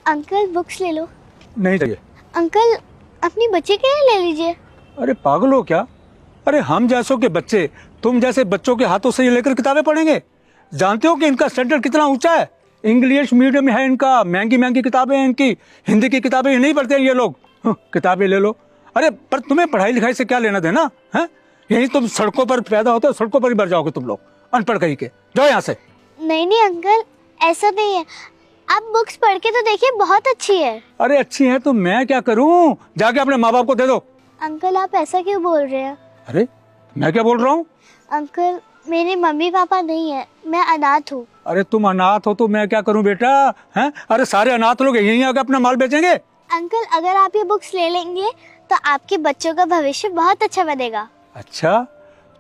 Uncle books ले लो। नहीं चाहिए। अंकल अपनी बच्चे के लिए ले लीजिए। अरे पागल हो क्या? अरे हम जैसों के बच्चे तुम जैसे बच्चों के हाथों से ये लेकर किताबें पढ़ेंगे? जानते हो कि इनका स्टैंडर्ड कितना ऊंचा है? इंग्लिश मीडियम है इनका, महंगी महंगी किताबें हैं इनकी। हिंदी की किताबें ही नहीं पढ़ते हैं ये लोग। किताबें ले लो। अरे पर तुम्हें पढ़ाई लिखाई से क्या लेना देना है? यही तुम सड़कों पर पैदा होते हो, सड़कों पर ही मर जाओगे तुम लोग, अनपढ़ कहीं के। जाओ यहाँ से। नहीं अंकल, ऐसा नहीं है। आप बुक्स पढ़ के तो देखिए, बहुत अच्छी है। अरे अच्छी है तो मैं क्या करूँ? जाके अपने माँ बाप को दे दो। अंकल आप ऐसा क्यों बोल रहे हैं? अरे मैं क्या बोल रहा हूँ? अंकल मेरे मम्मी पापा नहीं है, मैं अनाथ हूँ। अरे तुम अनाथ हो तो मैं क्या करूँ बेटा? हैं? अरे सारे अनाथ लोग यहीं आके अपना माल बेचेंगे। अंकल अगर आप ये बुक्स ले लेंगे तो आपके बच्चों का भविष्य बहुत अच्छा बनेगा। अच्छा,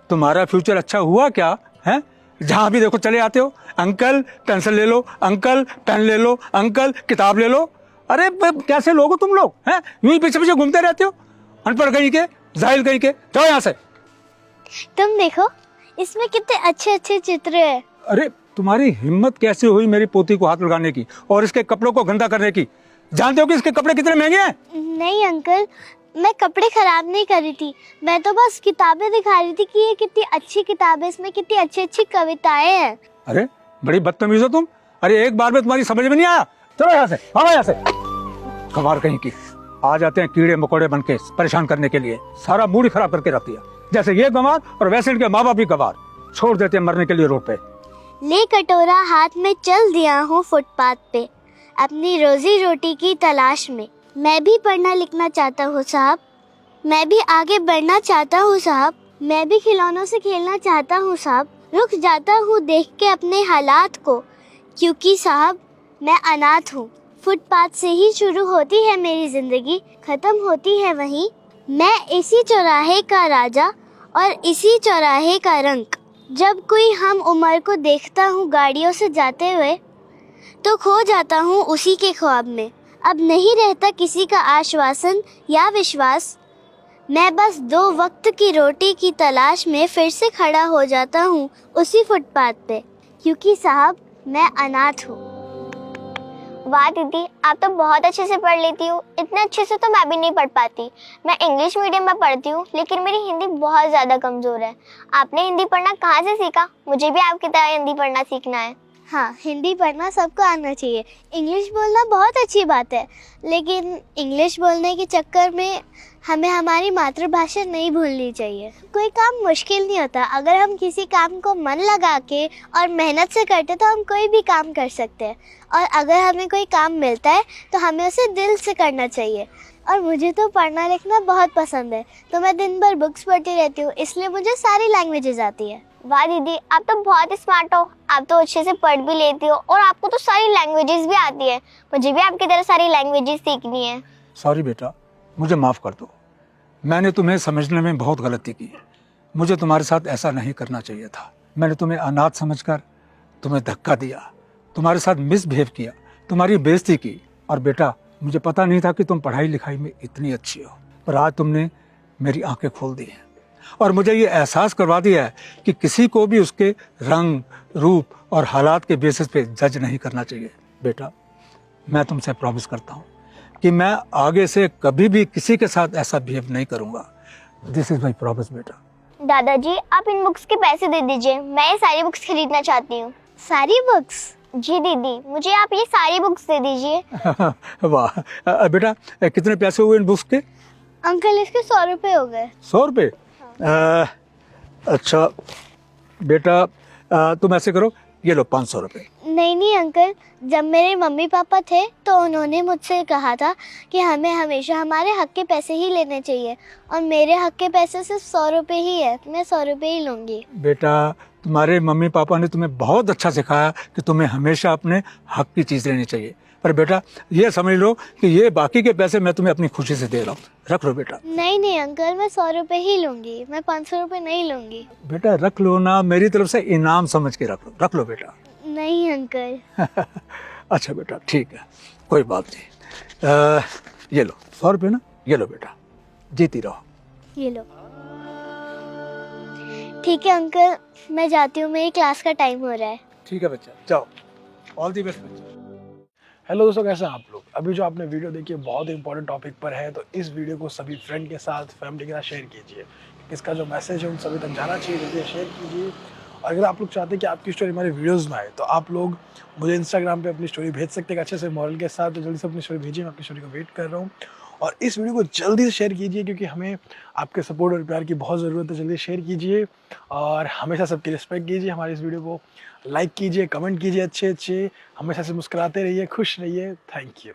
तुम्हारा फ्यूचर अच्छा हुआ क्या है? जहाँ भी देखो चले आते हो, अंकल पेंसिल ले लो, अंकल पेन ले लो, अंकल किताब ले लो। अरे कैसे लोग हो तुम लोग हैं? यूं ही पीछे पीछे घूमते रहते हो, अनपढ़ कहीं के, जाहिल कहीं के। जाओ यहाँ से। तुम देखो इसमें कितने अच्छे अच्छे चित्र है। अरे तुम्हारी हिम्मत कैसे हुई मेरी पोती को हाथ लगाने की और इसके कपड़ों को गंदा करने की? जानते हो कि इसके कपड़े कितने महंगे हैं? नहीं अंकल, मैं कपड़े खराब नहीं कर रही थी, मैं तो बस किताबें दिखा रही थी कि ये कितनी अच्छी किताब है, इसमें कितनी अच्छी अच्छी कविताएं हैं। अरे बड़ी बदतमीज हो तुम। अरे एक बार में तुम्हारी समझ में नहीं आया? चलो यहाँ से, भागो यहाँ से। गवार कहीं की, आ जाते हैं कीड़े मकोड़े बन के परेशान करने के लिए। सारा मूड ही खराब करके रख दिया। जैसे ये गंवार और वैसे इनके माँ बाप भी गंवार, छोड़ देते हैं मरने के लिए रोड पे। ले कटोरा हाथ में चल दिया हूँ फुटपाथ पे, अपनी रोजी रोटी की तलाश में। मैं भी पढ़ना लिखना चाहता हूँ साहब, मैं भी आगे बढ़ना चाहता हूँ साहब, मैं भी खिलौनों से खेलना चाहता हूँ साहब। रुक जाता हूँ देख के अपने हालात को, क्योंकि साहब मैं अनाथ हूँ। फुटपाथ से ही शुरू होती है मेरी जिंदगी, खत्म होती है वहीं। मैं इसी चौराहे का राजा और इसी चौराहे का रंक। जब कोई हम उम्र को देखता हूँ गाड़ियों से जाते हुए, तो खो जाता हूँ उसी के ख्वाब में। अब नहीं रहता किसी का आश्वासन या विश्वास, मैं बस 2 वक्त की रोटी की तलाश में फिर से खड़ा हो जाता हूँ उसी फुटपाथ पे, क्योंकि साहब मैं अनाथ हूँ। वाह दीदी, आप तो बहुत अच्छे से पढ़ लेती हो। इतने अच्छे से तो मैं भी नहीं पढ़ पाती। मैं इंग्लिश मीडियम में पढ़ती हूँ, लेकिन मेरी हिंदी बहुत ज़्यादा कमज़ोर है। आपने हिंदी पढ़ना कहाँ से सीखा? मुझे भी आपकी तरह हिंदी पढ़ना सीखना है। हाँ, हिंदी पढ़ना सबको आना चाहिए। इंग्लिश बोलना बहुत अच्छी बात है, लेकिन इंग्लिश बोलने के चक्कर में हमें हमारी मातृभाषा नहीं भूलनी चाहिए। कोई काम मुश्किल नहीं होता, अगर हम किसी काम को मन लगा के और मेहनत से करते तो हम कोई भी काम कर सकते हैं। और अगर हमें कोई काम मिलता है तो हमें उसे दिल से करना चाहिए। और मुझे तो पढ़ना लिखना बहुत पसंद है, तो मैं दिन भर बुक्स पढ़ती रहती हूँ, इसलिए मुझे सारी लैंग्वेजेस आती है। वाह दीदी, आप तो बहुत स्मार्ट हो। आप तो अच्छे से पढ़ भी लेती हो और आपको तो सारी लैंग्वेजेस भी आती है। मुझे भी आपकी तरह सारी लैंग्वेजेस सीखनी है। सॉरी बेटा, मुझे माफ़ कर दो। मैंने तुम्हें समझने में बहुत गलती की। मुझे तुम्हारे साथ ऐसा नहीं करना चाहिए था। मैंने तुम्हें अनाथ समझकर तुम्हें धक्का दिया, तुम्हारे साथ मिसबिहेव किया, तुम्हारी बेइज्जती की। और बेटा मुझे पता नहीं था कि तुम पढ़ाई लिखाई में इतनी अच्छी हो, पर आज तुमने मेरी आंखें खोल दी हैं और मुझे ये एहसास करवा दिया है कि किसी को भी उसके रंग, रूप और हालात के बेसिस पे जज नहीं करना चाहिए। बेटा मैं तुमसे प्रॉमिस करता हूँ कि मैं आगे से कभी भी किसी के साथ ऐसा बिहेव नहीं करूँगा। दिस इज माई प्रॉमिस बेटा। दादाजी आप इन बुक्स के पैसे दे दीजिए, मैं ये सारी बुक्स खरीदना चाहती हूँ। सारी बुक्स? जी दीदी, मुझे आप ये सारी बुक्स दे दीजिए। वाह बेटा, कितने पैसे हुए इन बुक्स के? अंकल इसके 100 रुपये हो गए। 100 रुपये? अच्छा बेटा, तुम ऐसे करो, ये लो 500 रुपये। नहीं अंकल, जब मेरे मम्मी पापा थे तो उन्होंने मुझसे कहा था कि हमें हमेशा हमारे हक के पैसे ही लेने चाहिए, और मेरे हक के पैसे सिर्फ 100 रुपये ही है, मैं 100 रुपये ही लूँगी। बेटा तुम्हारे मम्मी पापा ने तुम्हें बहुत अच्छा सिखाया कि तुम्हें हमेशा अपने हक की चीज़ लेनी चाहिए। पर बेटा ये समझ लो कि ये बाकी के पैसे मैं तुम्हें अपनी खुशी से दे रहा हूँ, रख लो बेटा। नहीं अंकल, मैं 100 रुपये ही लूँगी, मैं 500 रुपये नहीं लूँगी। बेटा रख लो ना, मेरी तरफ से इनाम समझ के रख लो बेटा। नहीं अंकल। अच्छा बेटा ठीक है, कोई बात नहीं। ये लो 100 रुपये ना, ये लो बेटा, जीती रहो। ये लो। ठीक है अंकल, मैं जाती हूँ, मेरी क्लास का टाइम हो रहा है। ठीक है बच्चा, जाओ। ऑल दी बेस्ट बच्चा। हेलो दोस्तों, कैसे हैं आप लोग। अभी जो आपने वीडियो देखी है बहुत इंपॉर्टेंट टॉपिक पर है, तो इस वीडियो को सभी फ्रेंड के साथ, फैमिली के साथ शेयर कीजिए। इसका जो मैसेज है उन सभी तक जाना चाहिए, जल्दी शेयर कीजिए। और अगर आप लोग चाहते हैं कि आपकी स्टोरी हमारे वीडियोज़ में आए, तो आप लोग मुझे इंस्टाग्राम पे अपनी स्टोरी भेज सकते हैं अच्छे से मॉरल के साथ। तो जल्दी से अपनी स्टोरी भेजिए, मैं आपकी स्टोरी का वेट कर रहा हूँ। और इस वीडियो को जल्दी से शेयर कीजिए, क्योंकि हमें आपके सपोर्ट और प्यार की बहुत ज़रूरत है। जल्दी शेयर कीजिए और हमेशा सबकी रिस्पेक्ट कीजिए। हमारी इस वीडियो को लाइक कीजिए, कमेंट कीजिए अच्छे अच्छे। हमेशा से मुस्कुराते रहिए, खुश रहिए। Thank you.